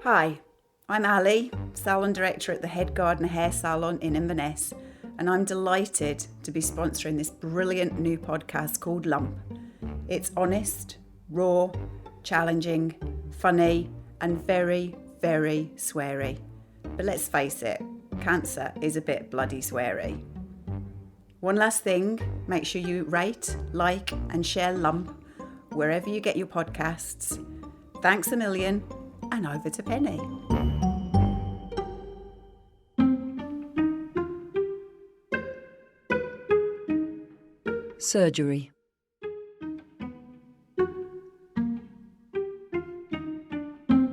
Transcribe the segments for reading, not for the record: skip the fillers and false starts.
Hi, I'm Ali, salon director at the Head Gardener Hair Salon in Inverness, and I'm delighted to be sponsoring this brilliant new podcast called Lump. It's honest, raw, challenging, funny, and very, very sweary. But let's face it, cancer is a bit bloody sweary. One last thing, make sure you rate, like, and share Lump wherever you get your podcasts. Thanks a million, and over to Penny. Surgery.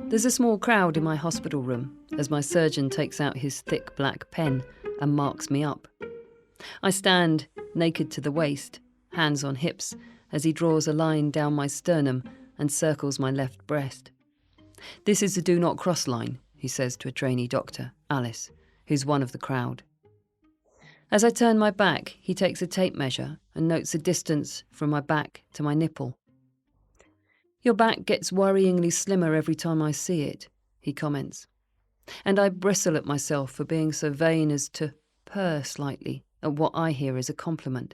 There's a small crowd in my hospital room as my surgeon takes out his thick black pen and marks me up. I stand, naked to the waist, hands on hips, as he draws a line down my sternum and circles my left breast. "This is the do not cross line," he says to a trainee doctor, Alice, who's one of the crowd. As I turn my back, he takes a tape measure and notes the distance from my back to my nipple. "Your back gets worryingly slimmer every time I see it," he comments. And I bristle at myself for being so vain as to purr slightly at what I hear is a compliment.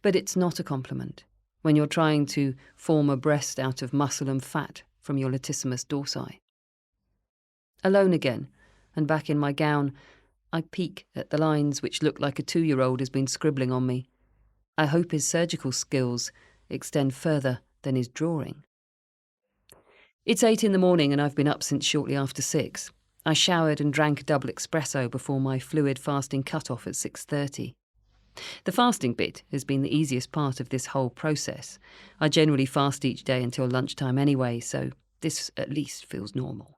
But it's not a compliment when you're trying to form a breast out of muscle and fat from your latissimus dorsi. Alone again, and back in my gown, I peek at the lines which look like a 2-year-old has been scribbling on me. I hope his surgical skills extend further than his drawing. It's 8 in the morning and I've been up since shortly after 6. I showered and drank a double espresso before my fluid fasting cut-off at 6:30. The fasting bit has been the easiest part of this whole process. I generally fast each day until lunchtime anyway, so this at least feels normal.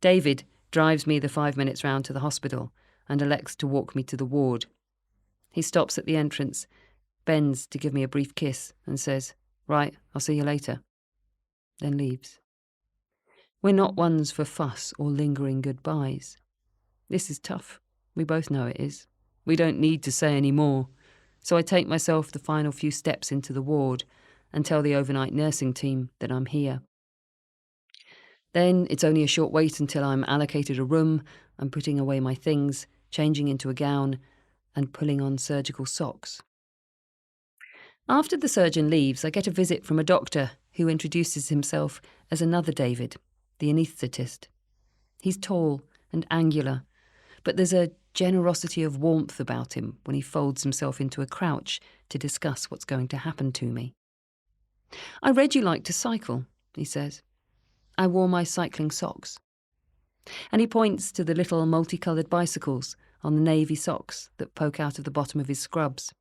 David drives me the 5 minutes round to the hospital and elects to walk me to the ward. He stops at the entrance, bends to give me a brief kiss and says, "Right, I'll see you later," then leaves. We're not ones for fuss or lingering goodbyes. This is tough. We both know it is. We don't need to say any more. So I take myself the final few steps into the ward and tell the overnight nursing team that I'm here. Then it's only a short wait until I'm allocated a room. I'm putting away my things, changing into a gown, and pulling on surgical socks. After the surgeon leaves, I get a visit from a doctor who introduces himself as another David, the anaesthetist. He's tall and angular, but there's a generosity of warmth about him when he folds himself into a crouch to discuss what's going to happen to me. "I read you like to cycle," he says. I wore my cycling socks. And he points to the little multicoloured bicycles on the navy socks that poke out of the bottom of his scrubs.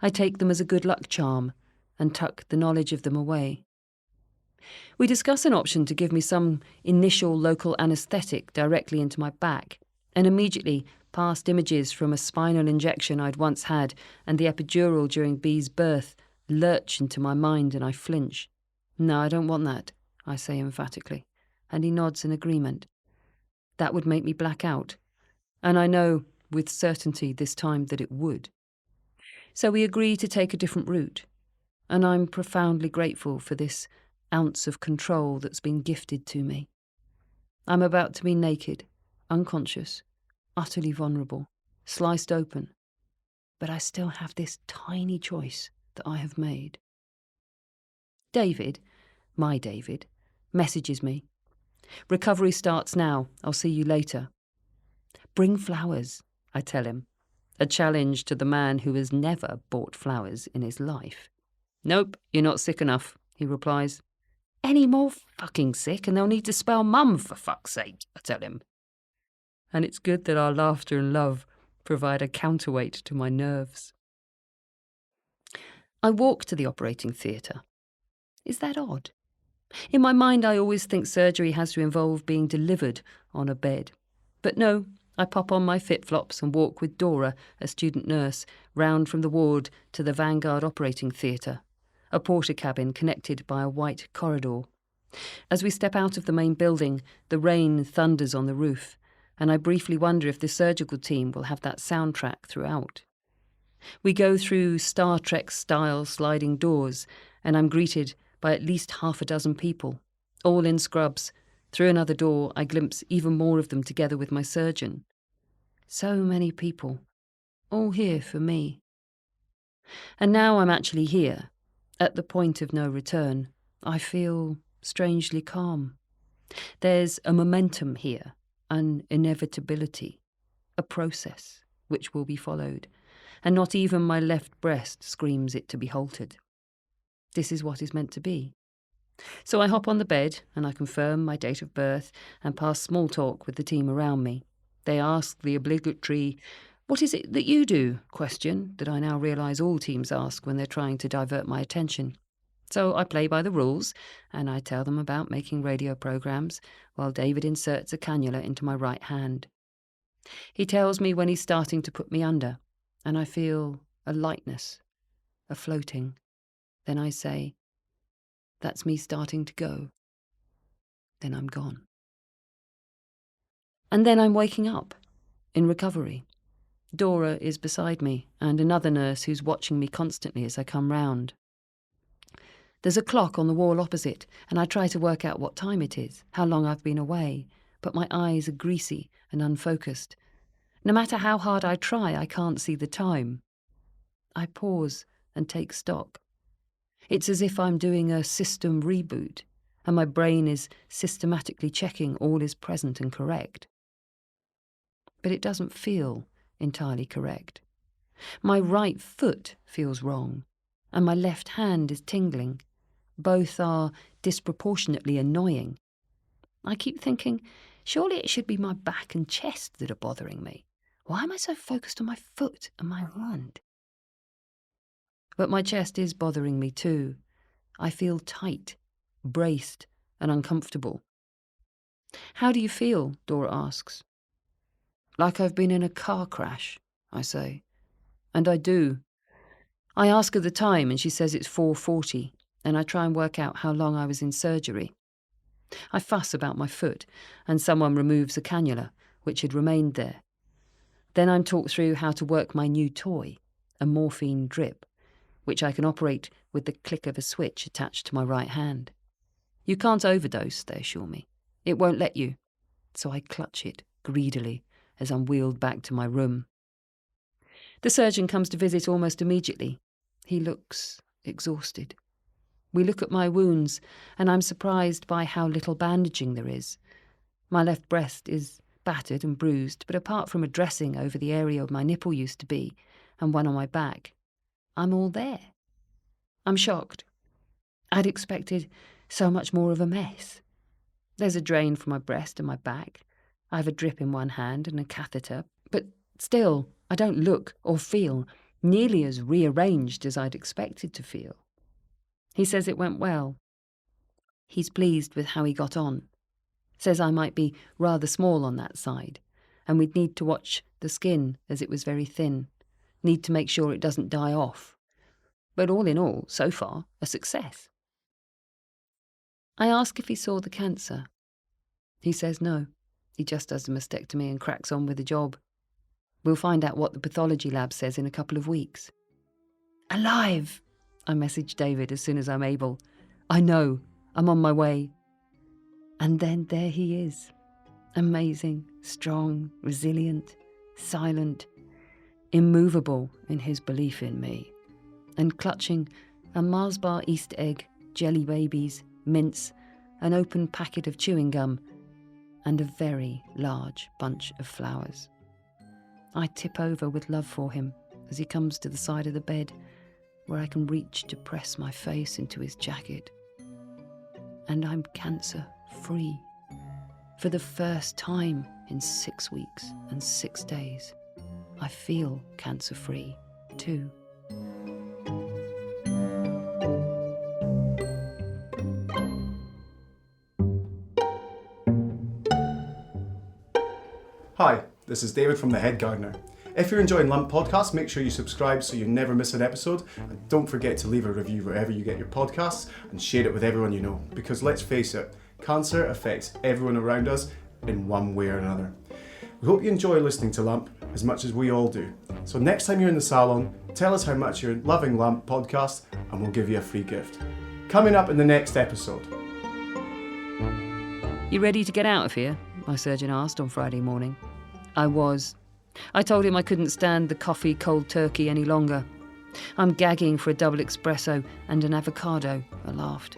I take them as a good luck charm and tuck the knowledge of them away. We discuss an option to give me some initial local anaesthetic directly into my back, and immediately past images from a spinal injection I'd once had and the epidural during B's birth lurch into my mind and I flinch. "No, I don't want that," I say emphatically, and he nods in agreement. That would make me black out, and I know with certainty this time that it would. So we agree to take a different route, and I'm profoundly grateful for this ounce of control that's been gifted to me. I'm about to be naked, unconscious, utterly vulnerable, sliced open, but I still have this tiny choice that I have made. David, my David, messages me. "Recovery starts now. I'll see you later." "Bring flowers," I tell him, a challenge to the man who has never bought flowers in his life. "Nope, you're not sick enough," he replies. "Any more fucking sick and they'll need to spell mum for fuck's sake," I tell him. And it's good that our laughter and love provide a counterweight to my nerves. I walk to the operating theatre. Is that odd? In my mind, I always think surgery has to involve being delivered on a bed. But no, I pop on my fit-flops and walk with Dora, a student nurse, round from the ward to the Vanguard Operating Theatre, a porter cabin connected by a white corridor. As we step out of the main building, the rain thunders on the roof, and I briefly wonder if the surgical team will have that soundtrack throughout. We go through Star Trek-style sliding doors, and I'm greeted by at least half a dozen people, all in scrubs, Through another door, I glimpse even more of them together with my surgeon. So many people, all here for me. And now I'm actually here, at the point of no return. I feel strangely calm. There's a momentum here, an inevitability, a process which will be followed, and not even my left breast screams it to be halted. This is what is meant to be. So I hop on the bed and I confirm my date of birth and pass small talk with the team around me. They ask the obligatory, "What is it that you do?" question that I now realise all teams ask when they're trying to divert my attention. So I play by the rules and I tell them about making radio programmes while David inserts a cannula into my right hand. He tells me when he's starting to put me under, and I feel a lightness, a floating. Then I say, "That's me starting to go." Then I'm gone. And then I'm waking up, in recovery. Dora is beside me, and another nurse who's watching me constantly as I come round. There's a clock on the wall opposite, and I try to work out what time it is, how long I've been away, but my eyes are greasy and unfocused. No matter how hard I try, I can't see the time. I pause and take stock. It's as if I'm doing a system reboot, and my brain is systematically checking all is present and correct. But it doesn't feel entirely correct. My right foot feels wrong, and my left hand is tingling. Both are disproportionately annoying. I keep thinking, surely it should be my back and chest that are bothering me. Why am I so focused on my foot and my hand? But my chest is bothering me too. I feel tight, braced, and uncomfortable. "How do you feel?" Dora asks. "Like I've been in a car crash," I say. And I do. I ask her the time and she says it's 4:40, and I try and work out how long I was in surgery. I fuss about my foot, and someone removes a cannula, which had remained there. Then I'm talked through how to work my new toy, a morphine drip, which I can operate with the click of a switch attached to my right hand. You can't overdose, they assure me. It won't let you. So I clutch it greedily as I'm wheeled back to my room. The surgeon comes to visit almost immediately. He looks exhausted. We look at my wounds, and I'm surprised by how little bandaging there is. My left breast is battered and bruised, but apart from a dressing over the area my nipple used to be, and one on my back, I'm all there. I'm shocked. I'd expected so much more of a mess. There's a drain from my breast and my back. I have a drip in one hand and a catheter, but still, I don't look or feel nearly as rearranged as I'd expected to feel. He says it went well. He's pleased with how he got on. Says I might be rather small on that side, and we'd need to watch the skin as it was very thin. Need to make sure it doesn't die off. But all in all, so far, a success. I ask if he saw the cancer. He says no. He just does the mastectomy and cracks on with the job. We'll find out what the pathology lab says in a couple of weeks. Alive! I message David as soon as I'm able. I know. I'm on my way. And then there he is. Amazing, strong, resilient, silent, immovable in his belief in me, and clutching a Mars bar Easter egg, jelly babies, mints, an open packet of chewing gum, and a very large bunch of flowers. I tip over with love for him as he comes to the side of the bed where I can reach to press my face into his jacket. And I'm cancer-free. For the first time in 6 weeks and 6 days, I feel cancer-free too. Hi, this is David from The Head Gardener. If you're enjoying Lump Podcasts, make sure you subscribe so you never miss an episode, and don't forget to leave a review wherever you get your podcasts and share it with everyone you know, because let's face it, cancer affects everyone around us in one way or another. We hope you enjoy listening to Lump as much as we all do. So next time you're in the salon, tell us how much you're loving Lump Podcast and we'll give you a free gift. Coming up in the next episode. "You ready to get out of here?" my surgeon asked on Friday morning. I was. I told him I couldn't stand the coffee cold turkey any longer. "I'm gagging for a double espresso and an avocado," I laughed.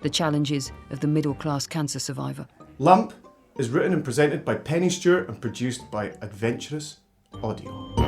The challenges of the middle-class cancer survivor. Lump is written and presented by Penny Stewart and produced by Adventurous Audio.